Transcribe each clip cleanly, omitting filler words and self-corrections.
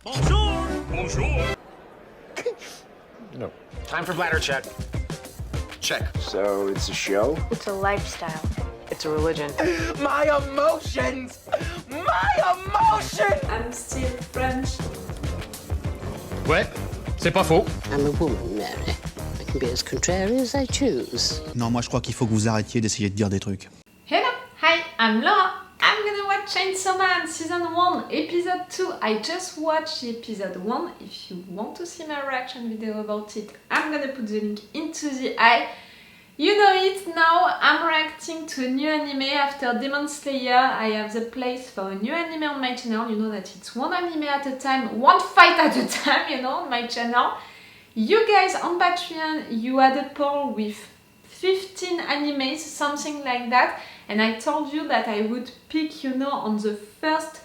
Bonjour! Bonjour! No. Time for bladder check. Check. So it's a show? It's a lifestyle. It's a religion. My emotions! My emotions! I'm still French. Ouais, c'est pas faux. I'm a woman, Mary. I can be as contrary as I choose. Non, moi je crois qu'il faut que vous arrêtiez d'essayer de dire des trucs. Hello, hi, I'm Laura. I'm gonna watch Chainsaw Man Season 1, Episode 2. I just watched Episode 1. If you want to see my reaction video about it, I'm gonna put the link into the eye. You know it now, I'm reacting to a new anime after Demon Slayer. I have the place for a new anime on my channel. You know that it's one anime at a time, one fight at a time, you know, on my channel. You guys on Patreon, you had a poll with 15 animes, something like that. And I told you that I would pick, you know, on the first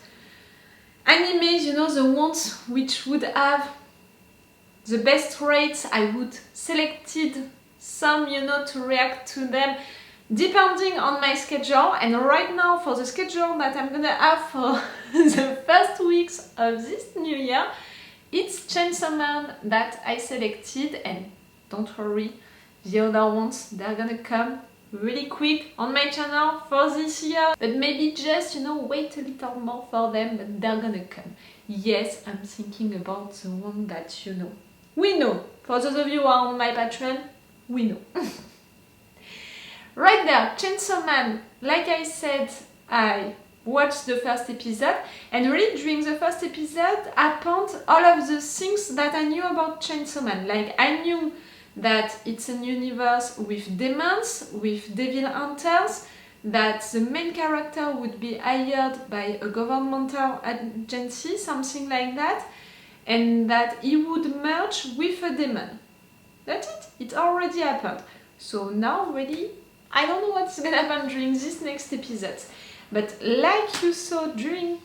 animes, you know, the ones which would have the best rates. I would selected some, you know, to react to them depending on my schedule. And right now, for the schedule that I'm gonna have for the first weeks of this new year, it's Chainsaw Man that I selected. And don't worry, the other ones, they're gonna come really quick on my channel for this year, but maybe just, you know, wait a little more for them, but they're gonna come. Yes, I'm thinking about the one that, you know, we know. For those of you who are on my Patreon, we know. Right there, Chainsaw Man, like I said, I watched the first episode, and really during the first episode happened all of the things that I knew about Chainsaw Man. Like, I knew that it's a universe with demons, with devil hunters, that the main character would be hired by a governmental agency, something like that, and that he would merge with a demon. That's it, it already happened. So now really, I don't know what's gonna happen during this next episode. But like you saw during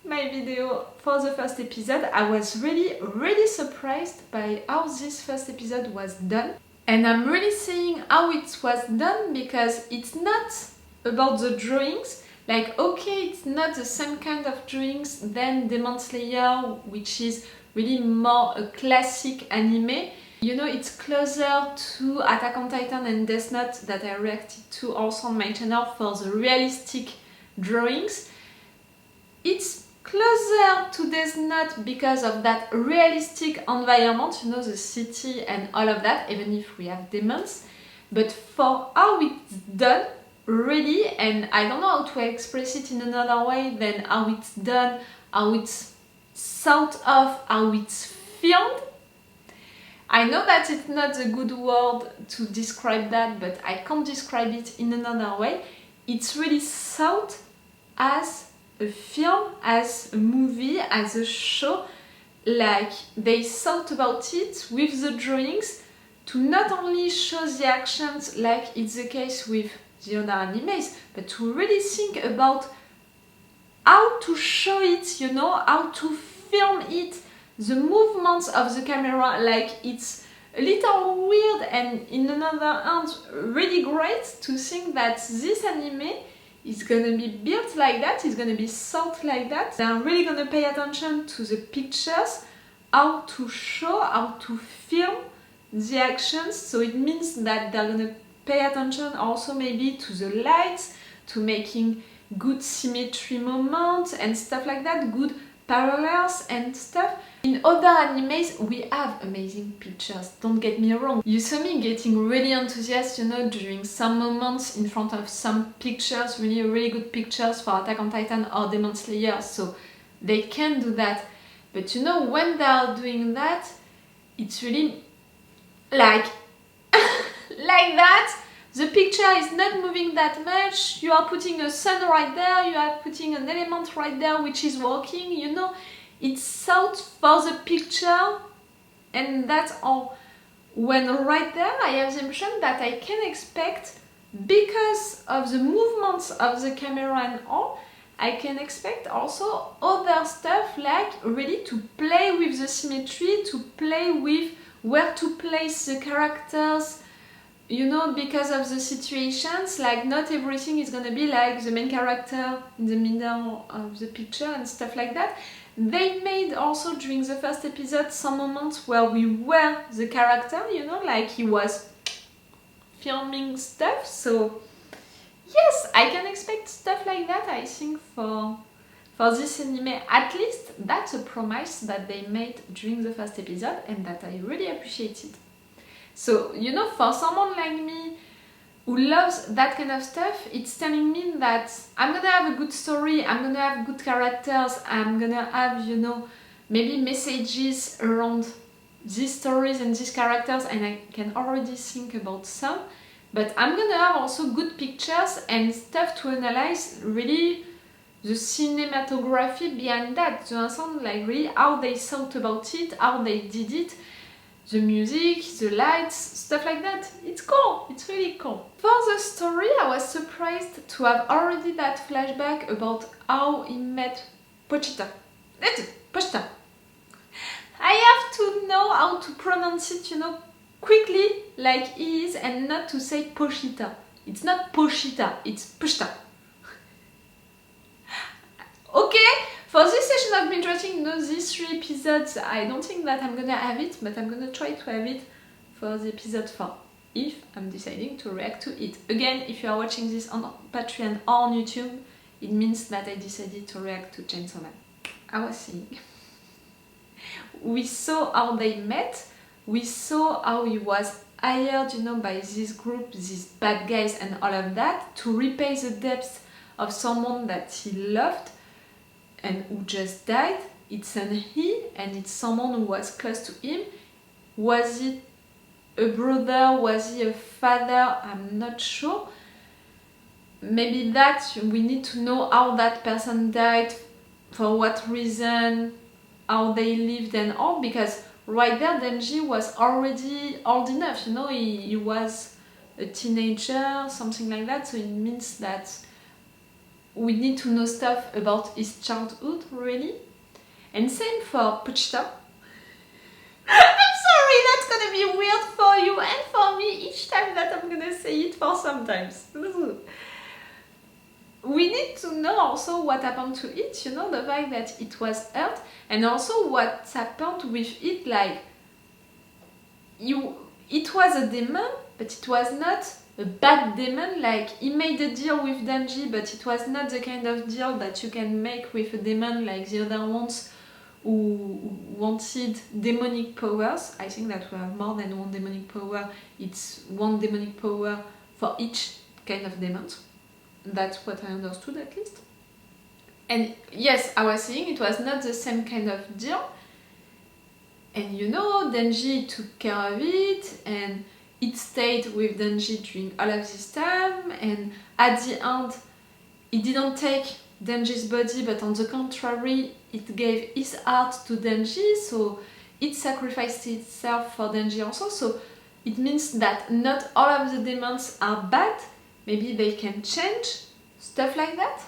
my video for the first episode, I was really surprised by how this first episode was done. And I'm really saying how it was done because it's not about the drawings. Like, okay, it's not the same kind of drawings than Demon Slayer, which is really more a classic anime. You know, it's closer to Attack on Titan and Death Note that I reacted to also on my channel for the realistic drawings. It's closer to Death Note because of that realistic environment, you know, the city and all of that, even if we have demons. But for how it's done, really, and I don't know how to express it in another way than how it's done, how it's thought of, how it's filmed. I know that it's not a good word to describe that, but I can't describe it in another way. It's really thought as a film, as a movie, as a show. Like, they thought about it with the drawings to not only show the actions like it's the case with the other animes, but to really think about how to show it, you know, how to film it, the movements of the camera. Like, it's a little weird and in another hand really great to think that this anime is gonna be built like that, it's gonna be thought like that. They're really gonna pay attention to the pictures, how to show, how to film the actions. So it means that they're gonna pay attention also maybe to the lights, to making good symmetry moments and stuff like that, good parallels and stuff. In other animes, we have amazing pictures, don't get me wrong. You saw me getting really enthusiastic, you know, during some moments in front of some pictures, really good pictures for Attack on Titan or Demon Slayer, so they can do that. But you know, when they are doing that, it's really like like that. The picture is not moving that much, you are putting a sun right there, you are putting an element right there which is working, you know, it's thought for the picture, and that's all. When right there I have the impression that I can expect, because of the movements of the camera and all, I can expect also other stuff, like really to play with the symmetry, to play with where to place the characters, you know, because of the situations. Like, not everything is gonna be like the main character in the middle of the picture and stuff like that. They made also during the first episode some moments where we were the character, you know, like he was filming stuff. So yes, I can expect stuff like that, I think, for this anime. At least that's a promise that they made during the first episode and that I really appreciated. So, you know, for someone like me who loves that kind of stuff, it's telling me that I'm gonna have a good story, I'm gonna have good characters, I'm gonna have, you know, maybe messages around these stories and these characters, and I can already think about some, but I'm gonna have also good pictures and stuff to analyze, really the cinematography behind that, the ensemble, like really how they thought about it, how they did it, the music, the lights, stuff like that. It's cool, it's really cool. For the story, I was surprised to have already that flashback about how he met Pochita. Pochita. I have to know how to pronounce it, you know, quickly, like he is, and not to say Pochita. It's not Pochita, it's Pochita. Okay, for this session of binge watching, you know, these 3 episodes, I don't think that I'm gonna have it, but I'm gonna try to have it for the episode 4, if I'm deciding to react to it. Again, if you are watching this on Patreon or on YouTube, it means that I decided to react to Chainsaw Man. I was saying, we saw how they met, we saw how he was hired, you know, by this group, these bad guys and all of that, to repay the debts of someone that he loved and who just died. It's an he, and it's someone who was close to him. Was he a brother? Was he a father? I'm not sure. Maybe that we need to know how that person died, for what reason, how they lived and all, because right there Denji was already old enough, you know, he was a teenager, something like that, so it means that we need to know stuff about his childhood, really. And same for Pochita. I'm sorry, that's gonna be weird for you and for me each time that I'm gonna say it for sometimes. We need to know also what happened to it, you know, the fact that it was hurt, and also what happened with it, like, it was a demon, but it was not a bad demon. Like, he made a deal with Denji, but it was not the kind of deal that you can make with a demon like the other ones who wanted demonic powers. I think that we have more than one demonic power. It's one demonic power for each kind of demons. That's what I understood, at least. And yes, I was saying it was not the same kind of deal. And you know, Denji took care of it, and it stayed with Denji during all of this time, and at the end, it didn't take Denji's body, but on the contrary, it gave his heart to Denji, so it sacrificed itself for Denji also, so it means that not all of the demons are bad, maybe they can change, stuff like that.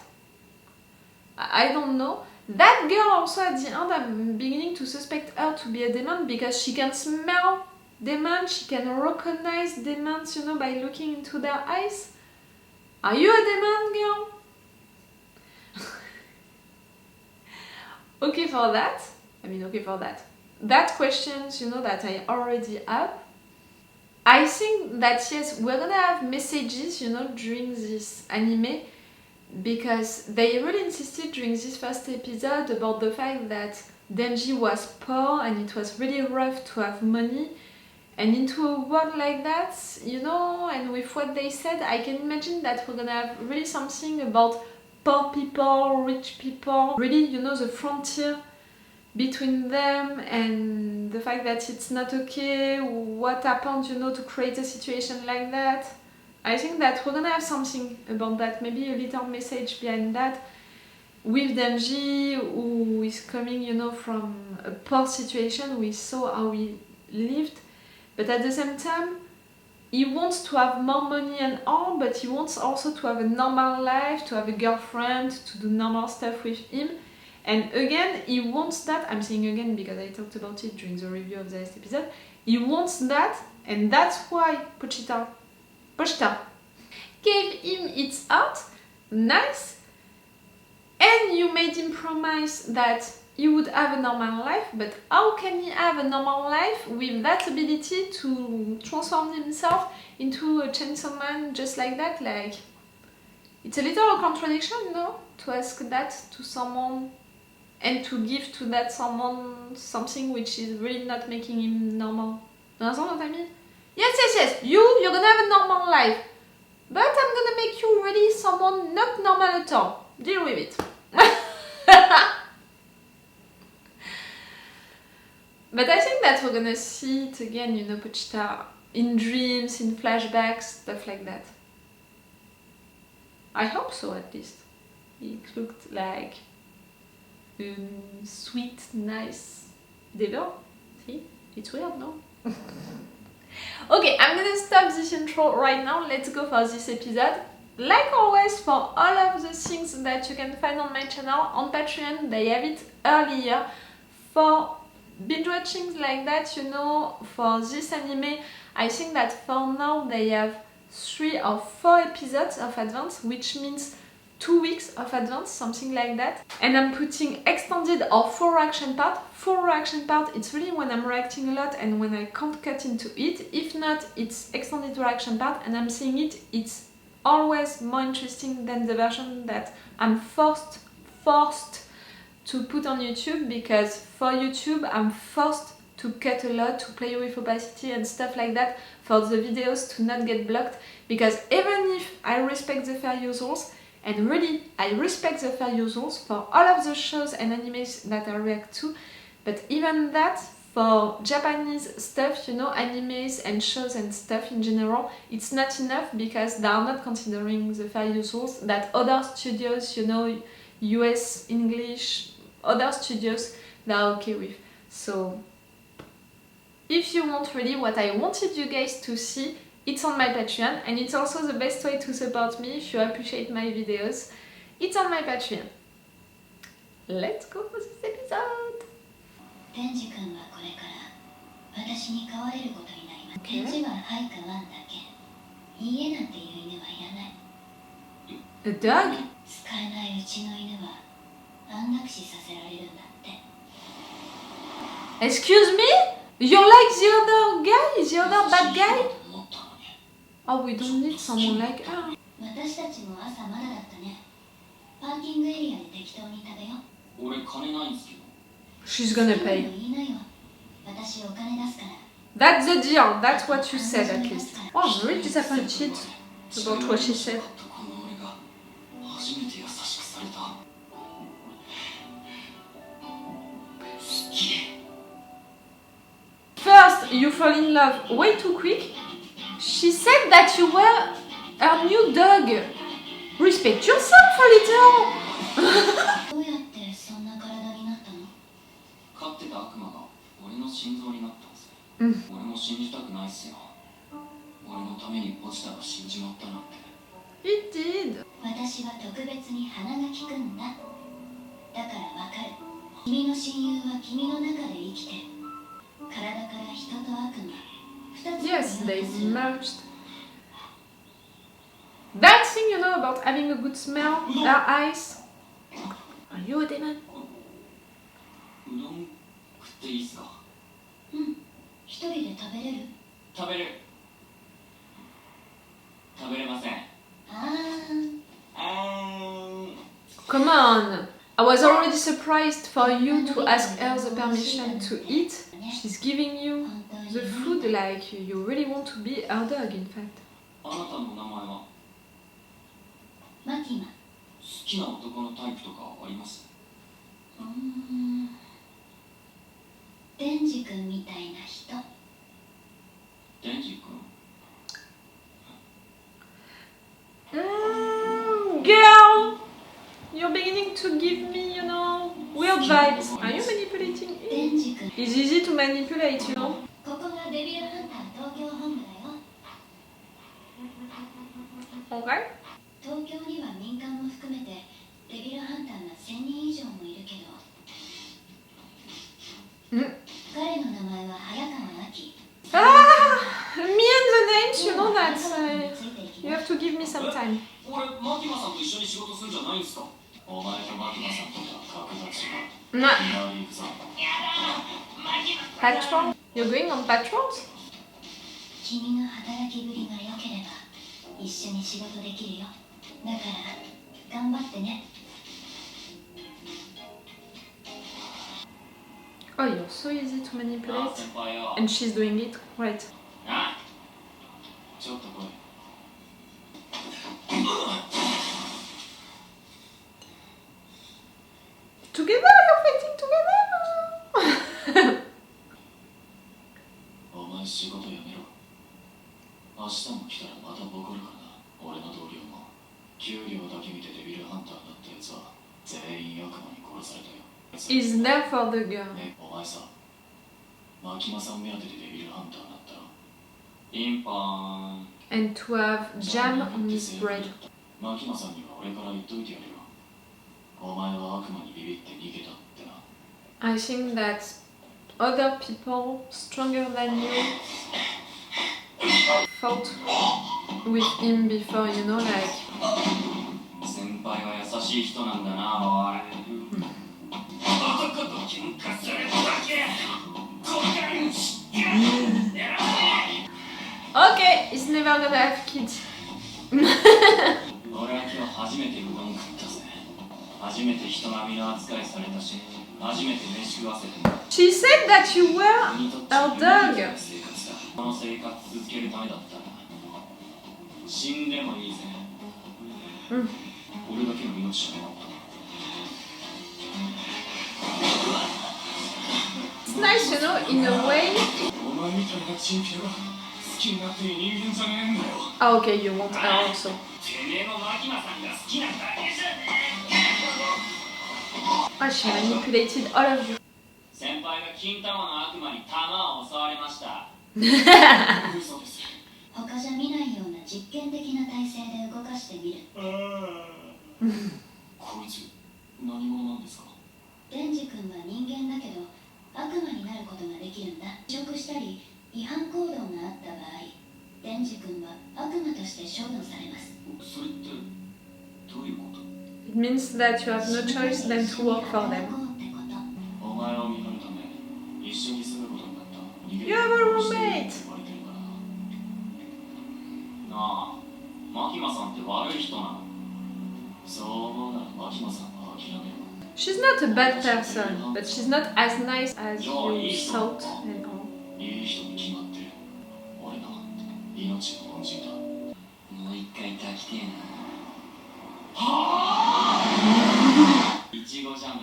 I don't know. That girl also at the end, I'm beginning to suspect her to be a demon, because she can smell demons, she can recognize demons, you know, by looking into their eyes. Are you a demon, girl? Okay for that. That questions, you know, that I already have. I think that yes, we're gonna have messages, you know, during this anime, because they really insisted during this first episode about the fact that Denji was poor and it was really rough to have money. And into a world like that, you know, and with what they said, I can imagine that we're gonna have really something about poor people, rich people, really, you know, the frontier between them, and the fact that it's not okay, what happened, you know, to create a situation like that. I think that we're gonna have something about that, maybe a little message behind that, with Denji, who is coming, you know, from a poor situation. We saw how he lived, but at the same time, he wants to have more money and all, but he wants also to have a normal life, to have a girlfriend, to do normal stuff with him. And again, he wants that, I'm saying again because I talked about it during the review of the last episode, he wants that, and that's why Pochita gave him its heart, nice, and you made him promise that he would have a normal life, but how can he have a normal life with that ability to transform himself into a chainsaw man just like that? Like, it's a little a contradiction, no? To ask that to someone and to give to that someone something which is really not making him normal. You understand what I mean? Yes, you're gonna have a normal life, but I'm gonna make you really someone not normal at all. Deal with it. But I think that we're gonna see it again, you know, Pochita in dreams, in flashbacks, stuff like that. I hope so, at least. It looked like a sweet, nice devil. See? It's weird, no? Okay, I'm gonna stop this intro right now. Let's go for this episode. Like always, for all of the things that you can find on my channel, on Patreon, they have it earlier. For binge watchings like that, you know, for this anime, I think that for now they have 3 or 4 episodes of advance, which means 2 weeks of advance, something like that. And I'm putting extended or full reaction part. Full reaction part, it's really when I'm reacting a lot and when I can't cut into it. If not, it's extended reaction part, and I'm seeing it's always more interesting than the version that I'm forced to put on YouTube, because for YouTube I'm forced to cut a lot, to play with opacity and stuff like that for the videos to not get blocked, because even if I respect the fair use rules, and really I respect the fair use rules for all of the shows and animes that I react to, but even that, for Japanese stuff, you know, animes and shows and stuff in general, it's not enough, because they are not considering the fair use rules that other studios, you know, US, English, other studios, they are okay with. So if you want really what I wanted you guys to see, it's on my Patreon, and it's also the best way to support me if you appreciate my videos. It's on my Patreon. Let's go for this episode! Denji 君はこれから私に飼われることになります。返事ははいかワンだけ。いいえなんていう犬はいらない。A dog? 使えないうちの犬は安楽死させられるんだって。Excuse me? You're like the other guy? The other bad guy? Oh, we don't need someone like her. 私たちも朝まだだったね。パーキングエリアで適当に食べよう。俺金ないんすけど。She's gonna いい pay. のいいのよ。私お金出すから。 That's the deal. That's what you said, at least. Oh, I'm really disappointed about what she said. この俺が初めて優しくされた。好き。First, you fall in love way too quick. She said that you were her new dog. Respect yourself a little. どうやってそんな体になったの？飼ってた悪魔が俺の心臓になったんす。俺も信じたくないっすよ。俺のためにポチタが死んじまったなんて。It did. 私は特別に鼻が利くんだ。だからわかる。君の親友は君の中で生きてる。体から人と悪魔。Yes, they merged. That thing, you know, about having a good smell, her eyes. Are you a demon? うどん食っていいっすか？うん。一人で食べれる？食べれる。食べれません。Come on! I was already surprised for you to ask her the permission to eat. She's giving you the food like you really want to be her dog, in fact. あなたの名前は？マキマ。好きな男のタイプとかあります？デンジ君みたいな人。デンジ君。Girl! You're beginning to give me, you know, weird vibes. Are you manipulating デ it? ンジ君。 It's easy to manipulate, you know. ここがデビルハンター東京本部だよ。 Okay? 東京には民間も含めてデビルハンターが1000人以上もいるけど。彼の名前は早川亜紀。Ah! Me and the names, you know that. You have to give me some time. 俺マキマさんと一緒に仕事するんじゃないんすか？お前とマキマさんとか No. Patrol? You're going on patrols? 君の働きぶりが良ければ一緒に仕事できるよ。だから頑張ってね。 Oh, you're so easy to なあ manipulate. 先輩よ And she's doing it right. なあちょっと来い Together, you're fighting together! お前仕事辞めろ明日も来たらまたボコるからな俺の同僚も給料だけ見てデビルハンターだったやつは全員悪魔に殺されたよ He's there for the girl. お前さマキマさん目当てでデビルハンターになったろピンポーン And to have jam on his bread. マキマさんには俺から言っといてやるよお前は悪魔にビビって逃げたってな I think that other people stronger than you fought with him before, you know, like 先輩は優しい人なんだなおい男と喧嘩するだけこんな知ってる Okay, he's never gonna have kids. 俺は今日初めてうどん食ったぜ初めて人並みの扱いされたし初めて飯食わせてもらった She said that you were her dog. この生活続けるためだったら死んでもいいぜ、俺だけの命を持った It's nice, you know, in a way. お前みたいなチンピラが好きになっていい人間じゃねえんだよ Ah, okay, you want her also. てめえもマキマさんが好きなだけじゃねえ Oh, she manipulated all of you. 先輩が金玉の悪魔に弾を襲われました嘘です 他じゃ見ないような実験的な体勢で動かしてみる。こいつ何者なんですかデンジ君は人間だけど悪魔になることができるんだ。移植したり違反行動があった場合、デンジ君は悪魔として処分されます。それってどういうこと It means that you have no choice than to work for them. お前を見張るため一緒に住むことになった You have a roommate! なあ、マキマさんって悪い人なのそう思うならマキマさんは諦めろ She's not a bad person, but she's not as nice as you thought and all. いい人に決まってる俺の命の恩人だもう一回炊きてえなはぁいちごジャム、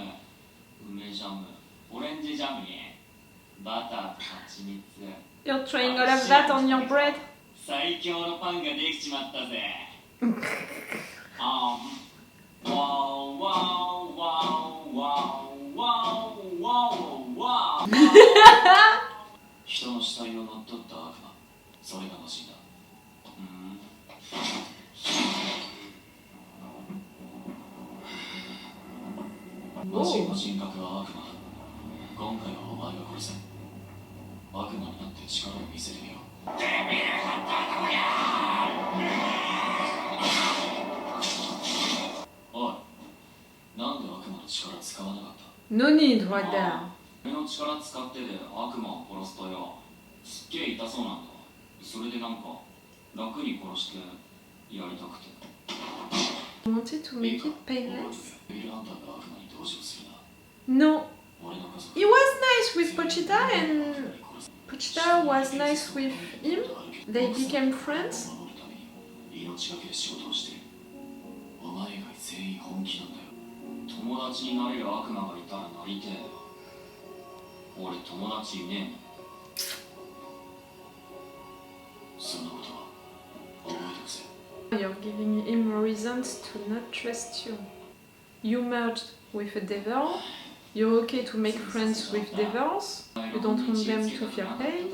梅ジャム、オレンジジャムにバターと蜂蜜 You're trying all of that on your bread? 最強のパンができちまったぜあーワーワーワーワーワーワーワー人の死体を乗っ取った悪魔それがマシンだマシンの人格は悪魔今回はお前が殺せ悪魔になって力を見せてみろおいなんで悪魔の力使わなかった No need right there. 俺の力使ってで悪魔を殺すとよすっげえ痛そうなんだそれでなんか楽に殺してやりたくて You wanted to make it painless? ビルハンターが悪魔に同情するな No. 俺の家族 He was nice with Pochita and Pochita was nice with him. They became friends. 守るために命がけで仕事をしてるお前以外全員本気なんだよ友達になれる悪魔がいたらなりてえよ俺友達いねえそんなことは覚えてくぜ You're giving him reasons to not trust you. You merged with a devil. You're okay to make friends with devils. You don't want them to feel pain.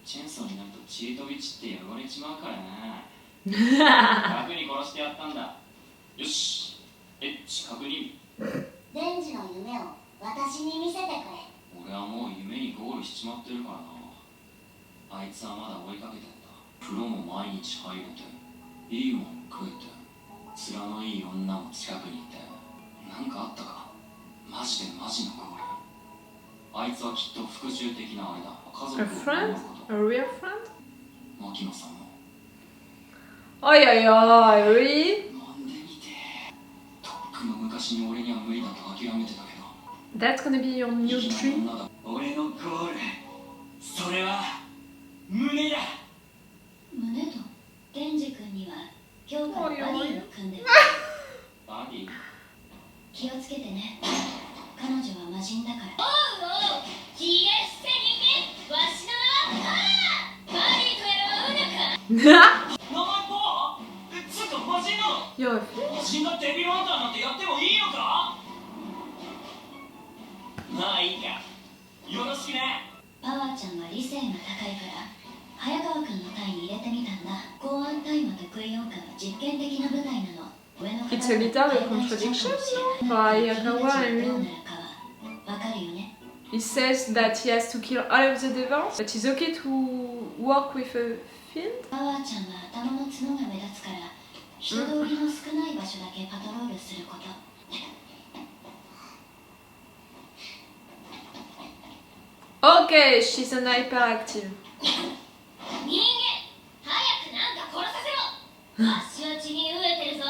チェンソーになるとチートビチって汚れちまうからな楽に殺してやったんだよしエッチ確認デンジの夢を私に見せてくれ。俺はもう夢にゴールしちまってるからなあいつはまだ追いかけてんだ風呂も毎日入れていいもん食えて面のいい女も近くにいてなんかあったかマジでマジのゴール。あいつはきっと復讐的なあれだ。家族 A を friend? 守ること。 A real friend? 牧野さんも。 Oi, oi, oi, really? 飲んでみて。とっくの昔に俺には無理だと諦めてたけど。 That's gonna be your new 生きな dream? 女だ。俺のゴール。それは胸だ。胸とデンジ君には今日からバディを組んでる。バディ。気をつけてね。彼女は魔人だから。おうおう、ひげ伏せ人間、わしの名はパー。バディとやらはうなか。名前パー？つうか魔人なの？ Yo, 魔人がデビルハンターなんてやってもいいのか？まあいいか。よろしくね。パワーちゃんは理性が高いから早川君の隊に入れてみたんだ。公安大麻と食い音感は実験的な部隊なの。上の it's a little a contradiction, no? For Hayakawa, I mean, わかるよね。 he says that he has to kill all of the devils, but he's okay to work with a fiend? パワーちゃんは頭の角が目立つから人通りの少ない場所だけパトロールすること。Okay, she's an hyperactive. 人間、早くなんか殺させろ。足は血に飢えてるぞ。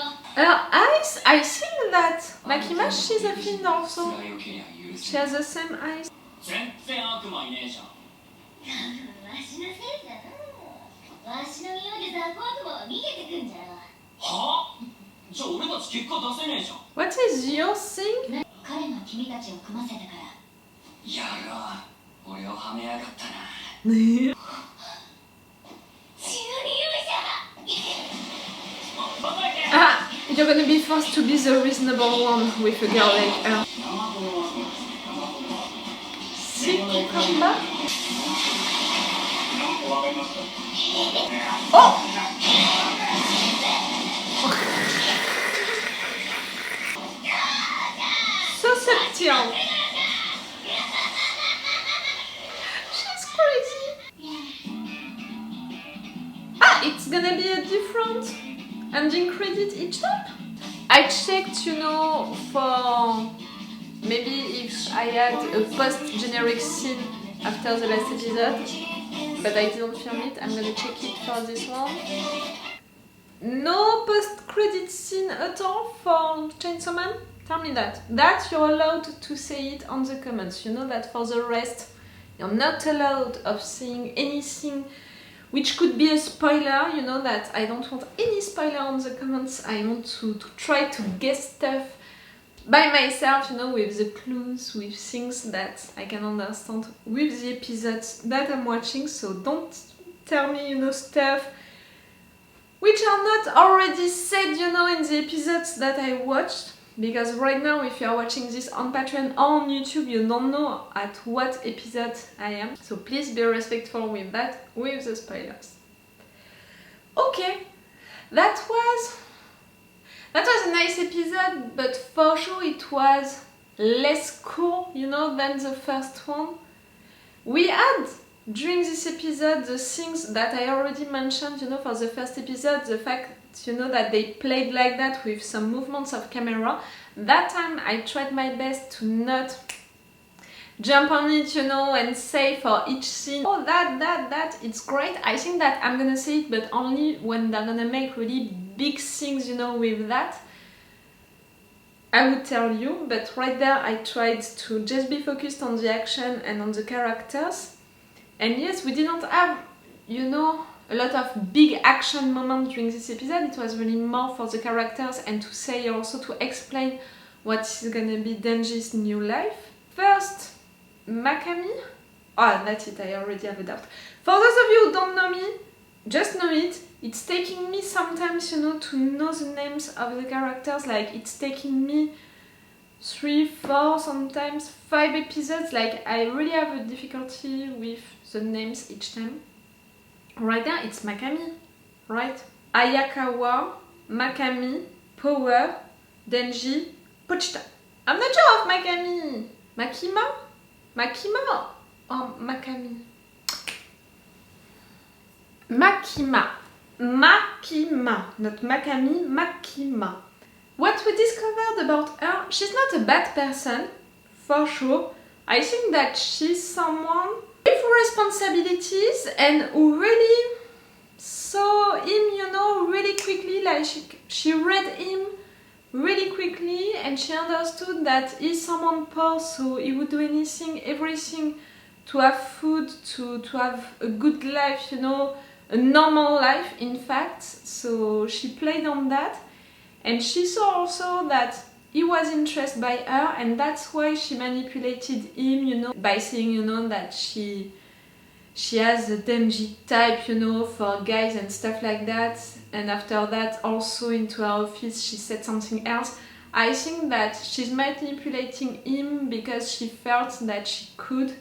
I think that Makima, she's a fiend also. 辛いよけりゃ許 She せ。 has the same eyes. 全然悪魔いねえじゃん。わしのせいだな。わしの匂いで雑魚どもは逃げてくんじゃろ。はあ？じゃあ俺たち結果出せねえじゃん。 What is your thing? 彼が君たちを組ませたから。やろう。俺をはめやがったな。血の匂いじゃ。バカだけ。 Ah, you're gonna be forced to be the reasonable one with a girl like her. Sick combat? Oh! So subtle. She's crazy. Ah, it's gonna be a different ending credit each time? I checked, you know, for maybe if I had a post-generic scene after the last episode, but I didn't film it. I'm gonna check it for this one. No post-credit scene at all for Chainsaw Man? Tell me that. That you're allowed to say it on the comments. You know that for the rest, you're not allowed of seeing anything which could be a spoiler. You know that I don't want any spoiler on the comments. I want to try to guess stuff by myself, you know, with the clues, with things that I can understand with the episodes that I'm watching. So don't tell me, you know, stuff which are not already said, you know, in the episodes that I watched. Because right now, if you are watching this on Patreon or on YouTube, you don't know at what episode I am. So please be respectful with that, with the spoilers. Okay, that was a nice episode, but for sure it was less cool, you know, than the first one. We had, during this episode, the things that I already mentioned, you know, for the first episode, the fact, you know, that they played like that with some movements of camera. That time I tried my best to not jump on it, you know, and say for each scene, oh, that, it's great. I think that I'm gonna say it, but only when they're gonna make really big things, you know, with that. I would tell you, but right there I tried to just be focused on the action and on the characters. And yes, we didn't have, you know, a lot of big action moments during this episode. It was really more for the characters and to say also, to explain what is gonna be Denji's new life. First, Makami. Ah, that's it, I already have a doubt. For those of you who don't know me, just know it. It's taking me sometimes, you know, to know the names of the characters. Like, it's taking me 3, 4, sometimes 5 episodes. Like, I really have a difficulty with the names each time. Right there, it's Makami, right? Hayakawa, Makami, Power, Denji, Pochita. I'm not sure of Makami. Makima? Makima or Makami? Makima. Makima. Not Makami, Makima. What we discovered about her, she's not a bad person. for sure. I think that she's someone with responsibilities and who really saw him, you know, really quickly. Like she read him really quickly, and she understood that he's someone poor, so he would do anything, everything to have food, to have a good life, you know, a normal life, in fact. So she played on that, and she saw also that he was interested by her, and that's why she manipulated him, you know, by saying, you know, that she has a Denji type, you know, for guys and stuff like that. And after that, also into her office, she said something else. I think that she's manipulating him because she felt that she could.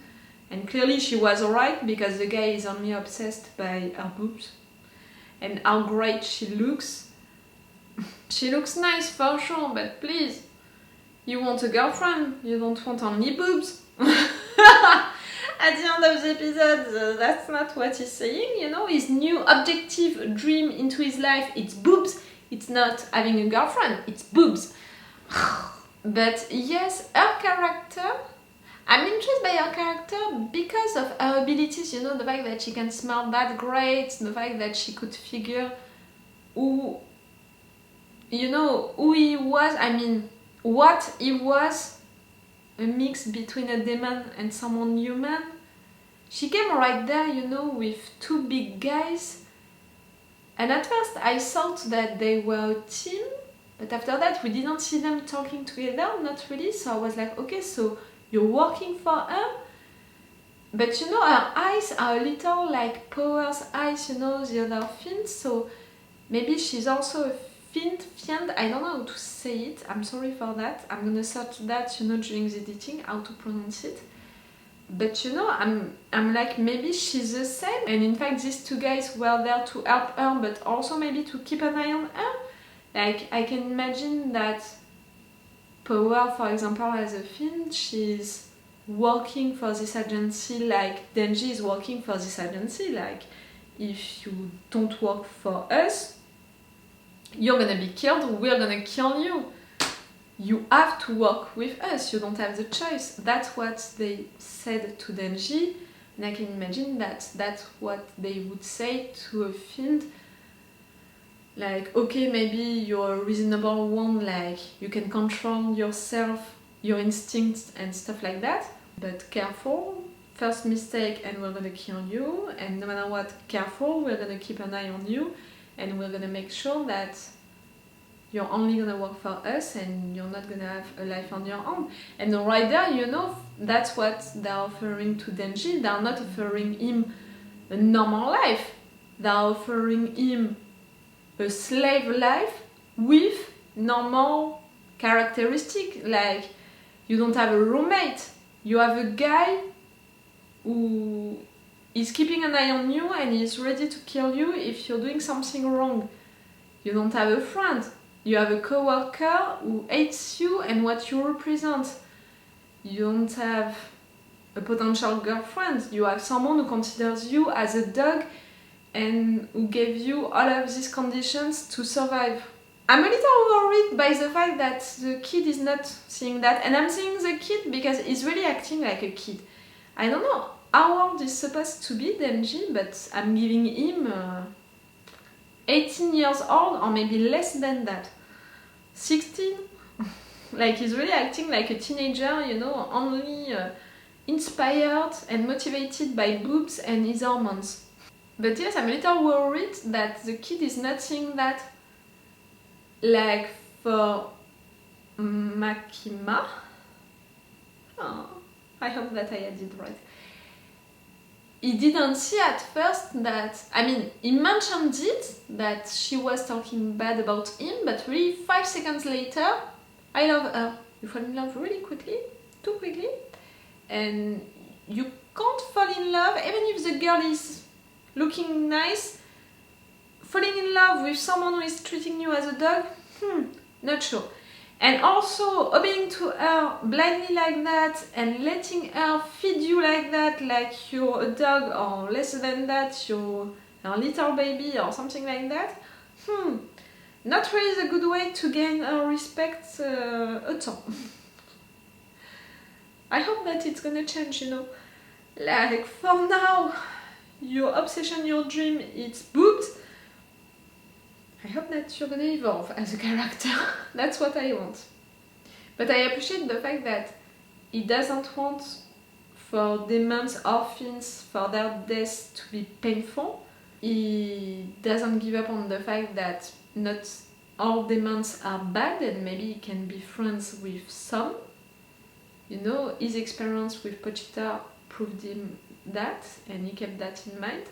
And clearly she was right, because the guy is only obsessed by her boobs and how great she looks. She looks nice for sure, but please, you want a girlfriend, you don't want only boobs. At the end of the episode, that's not what he's saying, you know. His new objective dream into his life, it's boobs. It's not having a girlfriend, it's boobs. But yes, her character, I'm interested by her character because of her abilities, you know, the fact that she can smell that great, the fact that she could figure who, you know, who he was, I mean, what he was, a mix between a demon and someone human. She came right there, you know, with two big guys, and at first I thought that they were a team, but after that we didn't see them talking together, not really, so I was like, okay, so you're working for her? But you know, her eyes are a little like Power's eyes, you know, the other fins, so maybe she's also a fiend, I don't know how to say it, I'm sorry for that, I'm gonna search that, you know, during the editing, how to pronounce it. But you know, I'm like, maybe she's the same, and in fact these two guys were there to help her, but also maybe to keep an eye on her. Like, I can imagine that Power, for example, as a fiend, she's working for this agency like Denji is working for this agency, like, if you don't work for us, you're gonna be killed, we're gonna kill you. You have to work with us, you don't have the choice. That's what they said to Denji, and I can imagine that that's what they would say to a fiend. Like, okay, maybe you're a reasonable one, like, you can control yourself, your instincts and stuff like that, but careful, first mistake and we're gonna kill you, and no matter what, careful, we're gonna keep an eye on you, and we're gonna make sure that you're only gonna work for us and you're not gonna have a life on your own. And right there, you know, that's what they're offering to Denji. They're not offering him a normal life. They're offering him a slave life with normal characteristic. Like, you don't have a roommate. You have a guy who is keeping an eye on you and is ready to kill you if you're doing something wrong. You don't have a friend. You have a co-worker who hates you and what you represent. You don't have a potential girlfriend. You have someone who considers you as a dog and who gave you all of these conditions to survive. I'm a little worried by the fact that the kid is not seeing that, and I'm seeing the kid because he's really acting like a kid. I don't know how old he's supposed to be, Denji, but I'm giving him 18 years old or maybe less than that. 16? Like, he's really acting like a teenager, you know, only inspired and motivated by boobs and his hormones. But yes, I'm a little worried that the kid is not seeing that. Like for Makima. Oh, I hope that I had it right. He didn't see at first that, I mean, he mentioned it, that she was talking bad about him, but really 5 seconds later, I love her. You fall in love really quickly, too quickly, and you can't fall in love, even if the girl is looking nice. Falling in love with someone who is treating you as a dog? Not sure. And also obeying to her blindly like that and letting her feed you like that, like you're a dog, or less than that, you're a little baby or something like that. Not really the good way to gain her respect at all. I hope that it's gonna change, you know. Like, for now, your obsession, your dream, it's boobs. I hope that you're gonna evolve as a character. That's what I want. But I appreciate the fact that he doesn't want for demons or fiends for their deaths to be painful. He doesn't give up on the fact that not all demons are bad and maybe he can be friends with some. You know, his experience with Pochita proved him that and he kept that in mind.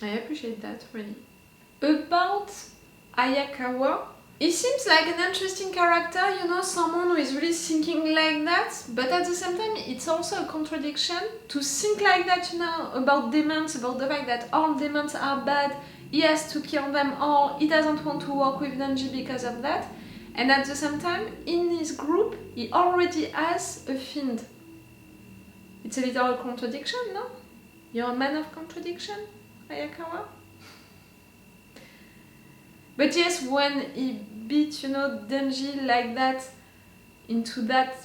I appreciate that, really. About Hayakawa, he seems like an interesting character, you know, someone who is really thinking like that, but at the same time it's also a contradiction to think like that, you know, about demons, about the fact that all demons are bad, he has to kill them all, he doesn't want to work with Denji because of that, and at the same time, in his group, he already has a fiend. It's a little contradiction, no? You're a man of contradiction, Hayakawa? But yes, when he beat, you know, Denji like that into that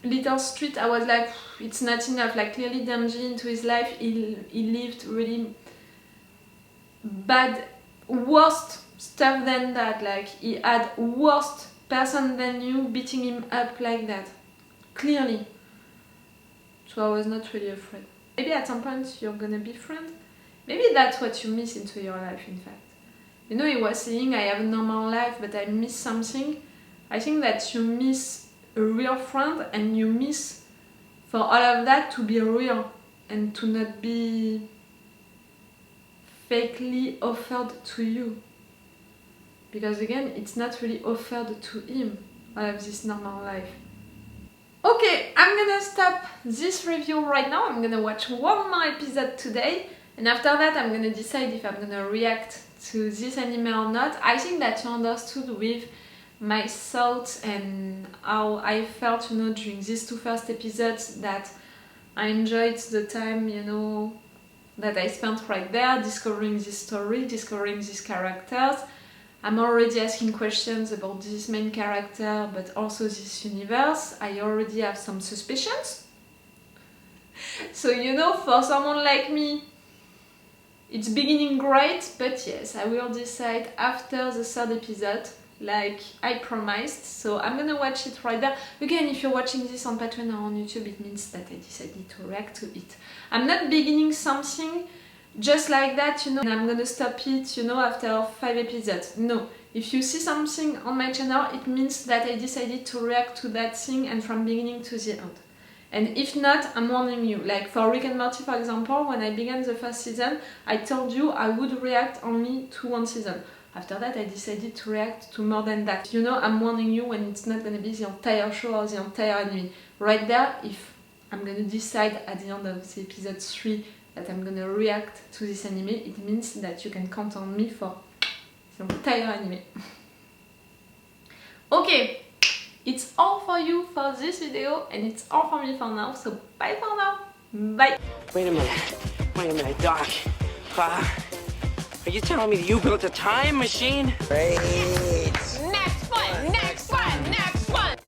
little street, I was like, it's not enough. Like, clearly Denji into his life, he lived really bad, worst stuff than that. Like, he had worst person than you beating him up like that. Clearly. So I was not really afraid. Maybe at some point you're gonna be friends. Maybe that's what you miss into your life, in fact. You know, he was saying, I have a normal life, but I miss something. I think that you miss a real friend and you miss for all of that to be real and to not be fakely offered to you. Because again, it's not really offered to him, all of this normal life. Okay, I'm gonna stop this review right now. I'm gonna watch one more episode today. And after that, I'm gonna decide if I'm gonna react to this anime or not. I think that you understood with my thoughts and how I felt, you know, during these two first episodes, that I enjoyed the time, you know, that I spent right there, discovering this story, discovering these characters. I'm already asking questions about this main character, but also this universe. I already have some suspicions. So, you know, for someone like me, it's beginning great, but yes, I will decide after the third episode, like I promised. So I'm gonna watch it right there. Again, if you're watching this on Patreon or on YouTube, it means that I decided to react to it. I'm not beginning something just like that, you know, and I'm gonna stop it, you know, after 5 episodes. No, if you see something on my channel, it means that I decided to react to that thing and from beginning to the end. And if not, I'm warning you. Like for Rick and Morty, for example, when I began the first season, I told you I would react only to one season. After that, I decided to react to more than that. You know, I'm warning you when it's not gonna be the entire show or the entire anime. Right there, if I'm gonna decide at the end of the episode 3 that I'm gonna react to this anime, it means that you can count on me for the entire anime. Okay. It's all for you for this video, and it's all for me for now, so bye for now. Bye! Wait a minute, Doc. Are you telling me that you built a time machine? Rain